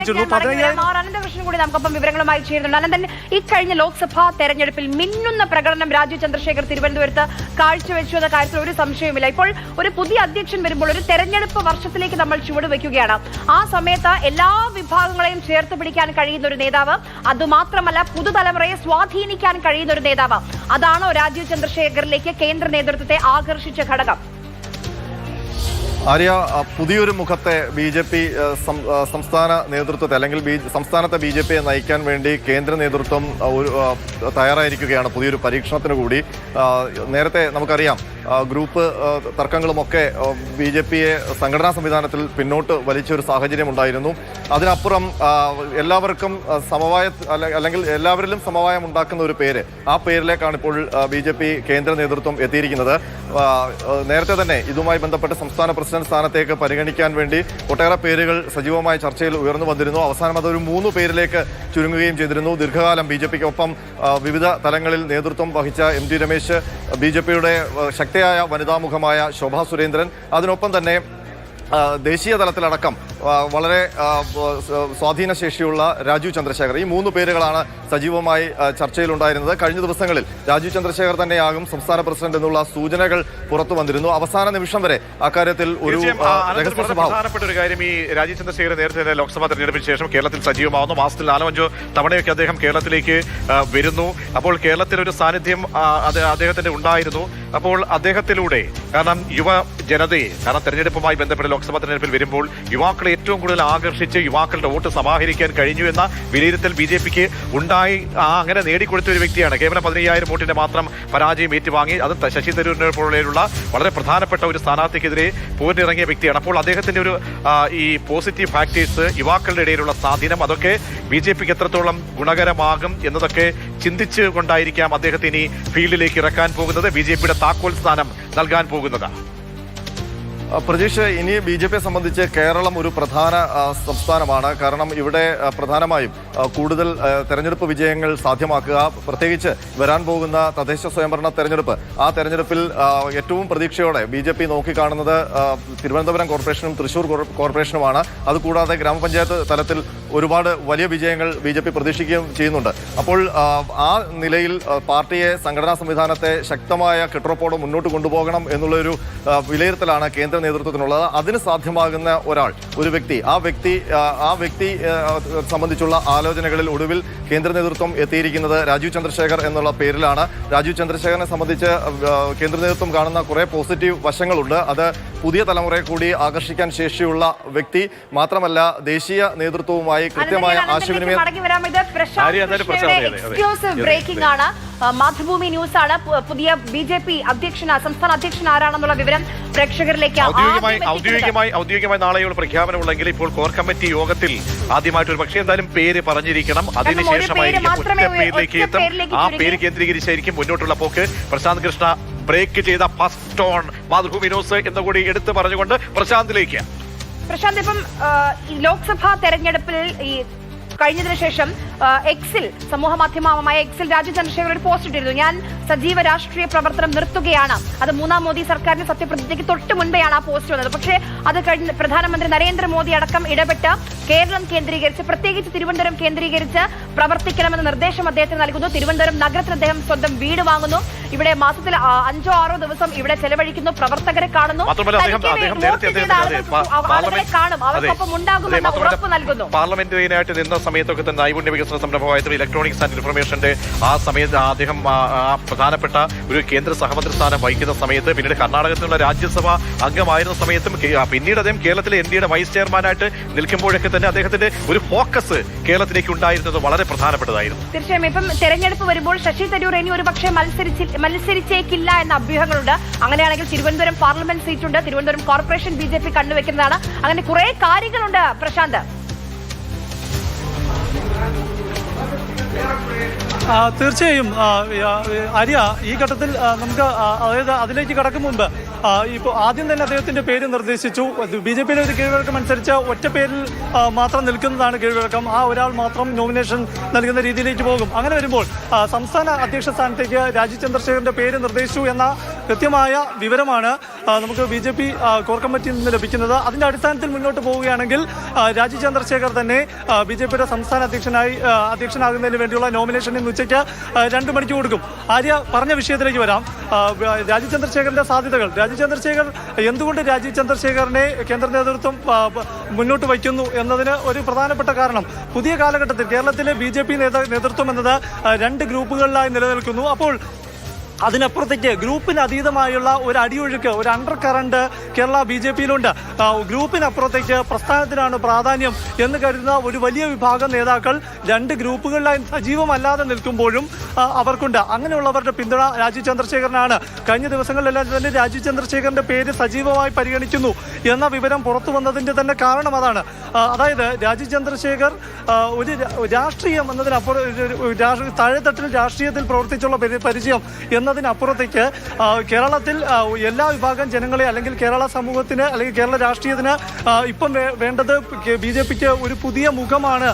അനന്തകൃഷ്ണൻ കൂടി നമുക്കൊപ്പം വിവരങ്ങളുമായി ചേരുന്നുണ്ട്. അനന്തൻ, ഇക്കഴിഞ്ഞ ലോക്സഭാ തെരഞ്ഞെടുപ്പിൽ മിന്നുന്ന പ്രകടനം രാജീവ് ചന്ദ്രശേഖർ തിരുവനന്തപുരത്ത് കാഴ്ചവെച്ചു എന്ന കാര്യത്തിൽ ഒരു സംശയവുമില്ല. ഇപ്പോൾ ഒരു പുതിയ അധ്യക്ഷൻ വരുമ്പോൾ ഒരു തെരഞ്ഞെടുപ്പ് വർഷത്തിലേക്ക് നമ്മൾ ചുവടുവെക്കുകയാണ്. ആ സമയത്ത് എല്ലാ വിഭാഗങ്ങളെയും ചേർത്ത് പിടിക്കാൻ കഴിയുന്ന ഒരു നേതാവ്, അതുമാത്രമല്ല പുതുതലമുറയെ സ്വാധീനിക്കാൻ കഴിയുന്ന ഒരു നേതാവ്, അതാണോ രാജീവ് ചന്ദ്രശേഖറിലേക്ക് കേന്ദ്ര നേതൃത്വത്തെ ആകർഷിച്ച ഘടകം? ആര്യ, പുതിയൊരു മുഖത്തെ ബി.ജെ.പി. സംസ്ഥാന നേതൃത്വത്തെ അല്ലെങ്കിൽ സംസ്ഥാനത്തെ ബി.ജെ.പിയെ നയിക്കാൻ വേണ്ടി കേന്ദ്ര നേതൃത്വം തയ്യാറായിരിക്കുകയാണ് പുതിയൊരു പരീക്ഷണത്തിന് കൂടി. നേരത്തെ നമുക്കറിയാം ഗ്രൂപ്പ് തർക്കങ്ങളുമൊക്കെ ബി.ജെ.പിയെ സംഘടനാ സംവിധാനത്തിൽ പിന്നോട്ട് വലിച്ചൊരു സാഹചര്യം ഉണ്ടായിരുന്നു. അതിനപ്പുറം എല്ലാവർക്കും അല്ലെങ്കിൽ എല്ലാവരിലും സമവായം ഉണ്ടാക്കുന്ന ഒരു പേര്, ആ പേരിലേക്കാണ് ഇപ്പോൾ ബി.ജെ.പി. കേന്ദ്ര നേതൃത്വം എത്തിയിരിക്കുന്നത്. നേരത്തെ തന്നെ ഇതുമായി ബന്ധപ്പെട്ട് സംസ്ഥാന പ്രസിഡന്റ് സ്ഥാനത്തേക്ക് പരിഗണിക്കാൻ വേണ്ടി ഒട്ടേറെ പേരുകൾ സജീവമായ ചർച്ചയിൽ ഉയർന്നു വന്നിരുന്നു. അവസാനം അതൊരു 3 പേരിലേക്ക് ചുരുങ്ങുകയും ചെയ്തിരുന്നു. ദീർഘകാലം ബി.ജെ.പിക്കൊപ്പം വിവിധ തലങ്ങളിൽ നേതൃത്വം വഹിച്ച എം.ടി. രമേശ്, ബി.ജെ.പിയുടെ ശക്തിയായ വനിതാമുഖമായ ശോഭാ സുരേന്ദ്രൻ, അതിനൊപ്പം തന്നെ ദേശീയ തലത്തിലടക്കം വളരെ സ്വാധീനശേഷിയുള്ള രാജീവ് ചന്ദ്രശേഖർ, ഈ 3 പേരുകളാണ് സജീവമായി ചർച്ചയിലുണ്ടായിരുന്നത്. കഴിഞ്ഞ ദിവസങ്ങളിൽ രാജീവ് ചന്ദ്രശേഖർ തന്നെയാകും സംസ്ഥാന പ്രസിഡന്റ് എന്നുള്ള സൂചനകൾ പുറത്തു വന്നിരുന്നു. അവസാന നിമിഷം വരെ അക്കാര്യത്തിൽ ഒരു പ്രധാനപ്പെട്ട ഒരു കാര്യം, ഈ രാജീവ് ചന്ദ്രശേഖർ നേരത്തെ ലോക്സഭാ തെരഞ്ഞെടുപ്പിന് ശേഷം കേരളത്തിൽ സജീവമാവുന്നു. മാസത്തിൽ 4-5 തവണയൊക്കെ അദ്ദേഹം കേരളത്തിലേക്ക് വരുന്നു. അപ്പോൾ കേരളത്തിലൊരു സാന്നിധ്യം അദ്ദേഹത്തിന്റെ ഉണ്ടായിരുന്നു. അപ്പോൾ അദ്ദേഹത്തിലൂടെ, കാരണം യുവ ജനതയെ, കാരണം തെരഞ്ഞെടുപ്പുമായി ബന്ധപ്പെട്ട ലോക്സഭാ തെരഞ്ഞെടുപ്പിൽ വരുമ്പോൾ യുവാക്കളെ ഏറ്റവും കൂടുതൽ ആകർഷിച്ച് യുവാക്കളുടെ വോട്ട് സമാഹരിക്കാൻ കഴിഞ്ഞു എന്ന വിലയിരുത്തൽ ബി.ജെ.പിക്ക് ഉണ്ടായി. അങ്ങനെ നേടിക്കൊടുത്ത ഒരു വ്യക്തിയാണ്. കേവലം 15,000 വോട്ടിന്റെ മാത്രം പരാജയം ഏറ്റുവാങ്ങി, അത് ശശി തരൂരിനെ പോലെയുള്ള വളരെ പ്രധാനപ്പെട്ട ഒരു സ്ഥാനാർത്ഥിക്കെതിരെ പോരിനിറങ്ങിയ വ്യക്തിയാണ്. അപ്പോൾ അദ്ദേഹത്തിന്റെ ഒരു ഈ പോസിറ്റീവ് ഫാക്ടേഴ്സ്, യുവാക്കളുടെ ഇടയിലുള്ള സ്വാധീനം, അതൊക്കെ ബി.ജെ.പിക്ക് എത്രത്തോളം ഗുണകരമാകും എന്നതൊക്കെ ചിന്തിച്ചു കൊണ്ടായിരിക്കാം അദ്ദേഹത്തെ ഇനി ഫീൽഡിലേക്ക് ഇറക്കാൻ പോകുന്നത്, ബി.ജെ.പിയുടെ താക്കോൽ സ്ഥാനം നൽകാൻ പോകുന്നത്. പ്രജീഷ്, ഇനി ബി.ജെ.പിയെ സംബന്ധിച്ച് കേരളം ഒരു പ്രധാന സംസ്ഥാനമാണ്. കാരണം ഇവിടെ പ്രധാനമായും കൂടുതൽ തെരഞ്ഞെടുപ്പ് വിജയങ്ങൾ സാധ്യമാക്കുക, പ്രത്യേകിച്ച് വരാൻ പോകുന്ന തദ്ദേശ സ്വയംഭരണ തെരഞ്ഞെടുപ്പ്, ആ തെരഞ്ഞെടുപ്പിൽ ഏറ്റവും പ്രതീക്ഷയോടെ ബി.ജെ.പി നോക്കിക്കാണുന്നത് തിരുവനന്തപുരം കോർപ്പറേഷനും തൃശ്ശൂർ കോർപ്പറേഷനുമാണ്. അതുകൂടാതെ ഗ്രാമപഞ്ചായത്ത് തലത്തിൽ ഒരുപാട് വലിയ വിജയങ്ങൾ ബി.ജെ.പി പ്രതീക്ഷിക്കുകയും ചെയ്യുന്നുണ്ട്. അപ്പോൾ ആ നിലയിൽ പാർട്ടിയെ, സംഘടനാ സംവിധാനത്തെ ശക്തമായ കെട്ടുറപ്പോടെ മുന്നോട്ട് കൊണ്ടുപോകണം എന്നുള്ളൊരു വിലയിരുത്തലാണ് കേന്ദ്ര നേതൃത്വത്തിനുള്ളത്. അതിന് സാധ്യമാകുന്ന ഒരു വ്യക്തി, ആ വ്യക്തി സംബന്ധിച്ചുള്ള ആലോചനകളിൽ ഒടുവിൽ കേന്ദ്ര നേതൃത്വം എത്തിയിരിക്കുന്നത് രാജീവ് ചന്ദ്രശേഖർ എന്നുള്ള പേരിലാണ്. രാജീവ് ചന്ദ്രശേഖരനെ സംബന്ധിച്ച് കേന്ദ്ര നേതൃത്വം കാണുന്ന കുറേ പോസിറ്റീവ് വശങ്ങളുണ്ട്. അത് പുതിയ തലമുറയെ കൂടി ആകർഷിക്കാൻ ശേഷിയുള്ള വ്യക്തി മാത്രമല്ല, ദേശീയ നേതൃത്വവുമായി കൃത്യമായ ആശയവിനിമയം. മാതൃഭൂമി ന്യൂസ് ആണ് പുതിയ ബി.ജെ.പി. സംസ്ഥാന അധ്യക്ഷൻ ആരാണെന്നുള്ള വിവരം പ്രേക്ഷകരിലേക്ക് ഔദ്യോഗികമായി നാളെയുള്ള പ്രഖ്യാപനമുള്ളെങ്കിൽ ഇപ്പോൾ കോർ കമ്മിറ്റി യോഗത്തിൽ ആദ്യമായിട്ട് ഒരു പക്ഷേ എന്തായാലും പേര് പറഞ്ഞിരിക്കണം. അതിനുശേഷമായിരിക്കും ഒറ്റ പേരിലേക്ക് എത്തും. ആ പേര് കേന്ദ്രീകരിച്ചായിരിക്കും മുന്നോട്ടുള്ള പോക്ക്. പ്രശാന്ത് കൃഷ്ണ ബ്രേക്ക് ചെയ്ത ഫസ്റ്റ് ടോൺ മാതൃഭൂമി ന്യൂസ് എന്നുകൂടി എടുത്ത് പറഞ്ഞുകൊണ്ട് പ്രശാന്തിലേക്ക്. പ്രശാന്ത്, ഇപ്പം ലോക്സഭാ തെരഞ്ഞെടുപ്പിൽ കഴിഞ്ഞതിനു ശേഷം എക്സിൽ, സമൂഹ മാധ്യമമായ എക്സിൽ രാജീവ് ചന്ദ്രശേഖർ ഒരു പോസ്റ്റ് ഇട്ടിരുന്നു. ഞാൻ സജീവ രാഷ്ട്രീയ പ്രവർത്തനം നിർത്തുകയാണ്. അത് 3ാം മോദി സർക്കാരിന്റെ സത്യപ്രതിജ്ഞയ്ക്ക് തൊട്ട് മുൻപെയാണ് ആ പോസ്റ്റ് വന്നത്. പക്ഷേ അത് കഴിഞ്ഞ് പ്രധാനമന്ത്രി നരേന്ദ്രമോദി അടക്കം ഇടപെട്ട് കേരളം കേന്ദ്രീകരിച്ച്, പ്രത്യേകിച്ച് തിരുവനന്തപുരം കേന്ദ്രീകരിച്ച് പ്രവർത്തിക്കണമെന്ന നിർദ്ദേശം അദ്ദേഹത്തിന് നൽകുന്നു. തിരുവനന്തപുരം നഗരത്തിൽ അദ്ദേഹം സ്വന്തം വീട് വാങ്ങുന്നു. ഇവിടെ മാസത്തിൽ 5-6 ദിവസം ഇവിടെ ചെലവഴിക്കുന്നു. പ്രവർത്തകരെ കാണുന്നു, ആളുകളെ കാണും, അവർക്കൊപ്പം ഉണ്ടാകുമെന്ന് ഉറപ്പ് നൽകുന്നു. പാർലമെന്ററിയനായിട്ട് നിന്ന സമയത്തൊക്കെ തന്നെ നൈപുണ്യ വികസന സംരംഭമായിട്ട് ഇലക്ട്രോണിക്സ് ആൻഡ് ഇൻഫർമേഷന്റെ ആ സമയത്ത് അദ്ദേഹം പ്രധാനപ്പെട്ട ഒരു കേന്ദ്ര സഹമന്ത്രി സ്ഥാനം വഹിക്കുന്ന സമയത്ത്, പിന്നീട് കർണാടകത്തിലുള്ള രാജ്യസഭ അംഗമായിരുന്ന സമയത്തും, പിന്നീട് അദ്ദേഹം കേരളത്തിലെ എൻ.ഡി.യുടെ വൈസ് ചെയർമാനായിട്ട് നിൽക്കുമ്പോഴൊക്കെ തന്നെ അദ്ദേഹത്തിന്റെ ഒരു ഫോക്കസ് കേരളത്തിലേക്ക് ഉണ്ടായിരുന്നത് വളരെ പ്രധാനപ്പെട്ടതായിരുന്നു. തീർച്ചയായും ഇപ്പം തെരഞ്ഞെടുപ്പ് വരുമ്പോൾ ശശി തരൂർ ഇനി ഒരു പക്ഷേ മത്സരിച്ചേക്കില്ല എന്ന അഭ്യൂഹങ്ങളുണ്ട്. അങ്ങനെയാണെങ്കിൽ തിരുവനന്തപുരം പാർലമെന്റ് സീറ്റുണ്ട്, തിരുവനന്തപുരം കോർപ്പറേഷൻ ബി.ജെ.പി കണ്ടുവെക്കുന്നതാണ്. അങ്ങനെ കുറെ കാര്യങ്ങളുണ്ട് പ്രശാന്ത്. തീർച്ചയായും ആര്യ, ഈ ഘട്ടത്തിൽ നമുക്ക് അതായത് അതിലേക്ക് കടക്കും മുമ്പ് ഇപ്പോൾ ആദ്യം തന്നെ അദ്ദേഹത്തിന്റെ പേര് നിർദ്ദേശിച്ചു. BJP-യിലെ ഒരു കീഴ്വഴക്കം അനുസരിച്ച് ഒറ്റ പേരിൽ മാത്രം നിൽക്കുന്നതാണ് കീഴ്വഴക്കം. ആ ഒരാൾ മാത്രം നോമിനേഷൻ നൽകുന്ന രീതിയിലേക്ക് പോകും. അങ്ങനെ വരുമ്പോൾ സംസ്ഥാന അധ്യക്ഷ സ്ഥാനത്തേക്ക് രാജീവ് ചന്ദ്രശേഖരന്റെ പേര് നിർദ്ദേശിച്ചു എന്ന കൃത്യമായ വിവരമാണ് നമുക്ക് BJP കോർ കമ്മിറ്റിയിൽ നിന്ന് ലഭിക്കുന്നത്. അതിന്റെ അടിസ്ഥാനത്തിൽ മുന്നോട്ട് പോവുകയാണെങ്കിൽ രാജീവ് ചന്ദ്രശേഖർ തന്നെ BJP-യുടെ സംസ്ഥാന അധ്യക്ഷനാകുന്നതിന് വേണ്ടിയുള്ള നോമിനേഷൻ ഇന്ന് ഉച്ചയ്ക്ക് 2 മണിക്ക് കൊടുക്കും. ആര്യ പറഞ്ഞ വിഷയത്തിലേക്ക് വരാം. രാജീവ് ചന്ദ്രശേഖരന്റെ സാധ്യതകൾ. രാജീവ് ചന്ദ്രശേഖർ എന്തുകൊണ്ട് രാജീവ് ചന്ദ്രശേഖരനെ കേന്ദ്ര നേതൃത്വം മുന്നോട്ട് വയ്ക്കുന്നു എന്നതിന് ഒരു പ്രധാനപ്പെട്ട കാരണം പുതിയ കാലഘട്ടത്തിൽ കേരളത്തിലെ BJP നേതൃത്വം എന്നത് 2 ഗ്രൂപ്പുകളിലായി നിലനിൽക്കുന്നു. അപ്പോൾ അതിനപ്പുറത്തേക്ക് ഗ്രൂപ്പിന് അതീതമായുള്ള ഒരു അടിയൊഴുക്ക്, ഒരു അണ്ടർ കറണ്ട് കേരള BJP-യിലുണ്ട്. ഗ്രൂപ്പിനപ്പുറത്തേക്ക് പ്രസ്ഥാനത്തിനാണ് പ്രാധാന്യം എന്ന് കരുതുന്ന ഒരു വലിയ വിഭാഗം നേതാക്കൾ 2 ഗ്രൂപ്പുകളിലായി സജീവമല്ലാതെ നിൽക്കുമ്പോഴും അവർക്കുണ്ട്. അങ്ങനെയുള്ളവരുടെ പിന്തുണ രാജീവ് ചന്ദ്രശേഖരനാണ്. കഴിഞ്ഞ ദിവസങ്ങളിലെല്ലാം തന്നെ രാജീവ് ചന്ദ്രശേഖരന്റെ പേര് സജീവമായി പരിഗണിക്കുന്നു എന്ന വിവരം പുറത്തു വന്നതിന്റെ തന്നെ കാരണം അതാണ്. അതായത് രാജീവ് ചന്ദ്രശേഖർ ഒരു രാഷ്ട്രീയം എന്നതിനപ്പുറം താഴെത്തട്ടിൽ രാഷ്ട്രീയത്തിൽ പ്രവർത്തിച്ചുള്ള പരിചയം എന്നതിനപ്പുറത്തേക്ക് കേരളത്തിൽ എല്ലാ വിഭാഗം ജനങ്ങളെ അല്ലെങ്കിൽ കേരള സമൂഹത്തിന് അല്ലെങ്കിൽ കേരള രാഷ്ട്രീയത്തിന് ഇപ്പം വേണ്ടത് BJP-ക്ക് ഒരു പുതിയ മുഖമാണ്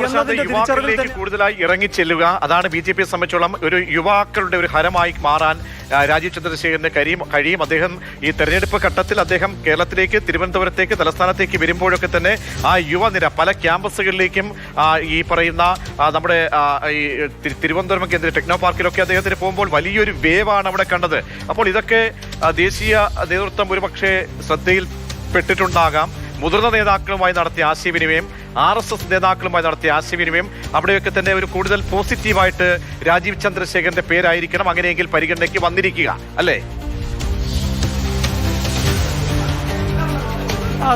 എന്നതിന്റെ തിരിച്ചറിവിൽ കൂടുതലായി ഇറങ്ങിച്ചെല്ലുക. അതാണ് BJP-യെ സംബന്ധിച്ചോളം ഒരു യുവാക്കളുടെ ഒരു ഹരമായി മാറാൻ രാജീവ് ചന്ദ്രശേഖരന് കഴിയും. അദ്ദേഹം ഈ തെരഞ്ഞെടുപ്പ് ഘട്ടത്തിൽ അദ്ദേഹം കേരളത്തിലേക്ക്, തിരുവനന്തപുരത്തേക്ക്, തലസ്ഥാനത്തേക്ക് വരുമ്പോഴൊക്കെ തന്നെ ആ യുവനിര പല ക്യാമ്പസുകളിലേക്കും ഈ പറയുന്ന നമ്മുടെ ഈ തിരുവനന്തപുരം കേന്ദ്ര ടെക്നോ പാർക്കിലൊക്കെ അദ്ദേഹത്തിന് പോകുമ്പോൾ വലിയൊരു വേവാണ് അവിടെ കണ്ടത്. അപ്പോൾ ഇതൊക്കെ ദേശീയ നേതൃത്വം ഒരുപക്ഷെ ശ്രദ്ധയിൽപ്പെട്ടിട്ടുണ്ടാകാം. മുതിർന്ന നേതാക്കളുമായി നടത്തിയ ആശയവിനിമയം, RSS നേതാക്കളുമായി നടത്തിയ ആശയവിനിമയം, അവിടെയൊക്കെ തന്നെ ഒരു കൂടുതൽ പോസിറ്റീവായിട്ട് രാജീവ് ചന്ദ്രശേഖരന്റെ പേരായിരിക്കണം അങ്ങനെയെങ്കിൽ പരിഗണനയ്ക്ക് വന്നിരിക്കുക, അല്ലേ?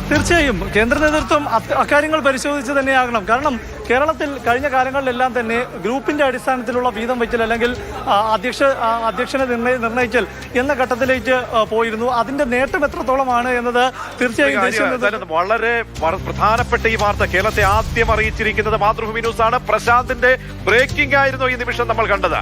തീർച്ചയായും കേന്ദ്ര നേതൃത്വം അക്കാര്യങ്ങൾ പരിശോധിച്ച് തന്നെയാകണം. കാരണം കേരളത്തിൽ കഴിഞ്ഞ കാലങ്ങളിലെല്ലാം തന്നെ ഗ്രൂപ്പിന്റെ അടിസ്ഥാനത്തിലുള്ള വീതം വയ്ക്കൽ അല്ലെങ്കിൽ അധ്യക്ഷനെ നിർണ്ണയിക്കൽ എന്ന ഘട്ടത്തിലേക്ക് പോയിരുന്നു. അതിന്റെ നേട്ടം എത്രത്തോളമാണ് എന്നത് തീർച്ചയായും വളരെ പ്രധാനപ്പെട്ട ഈ വാർത്ത കേരളത്തെ ആദ്യം അറിയിച്ചിരിക്കുന്നത് മാതൃഭൂമി ന്യൂസ് ആണ്. പ്രശാന്തിന്റെ ബ്രേക്കിംഗ് ആയിരുന്നു ഈ നിമിഷം നമ്മൾ കണ്ടത്.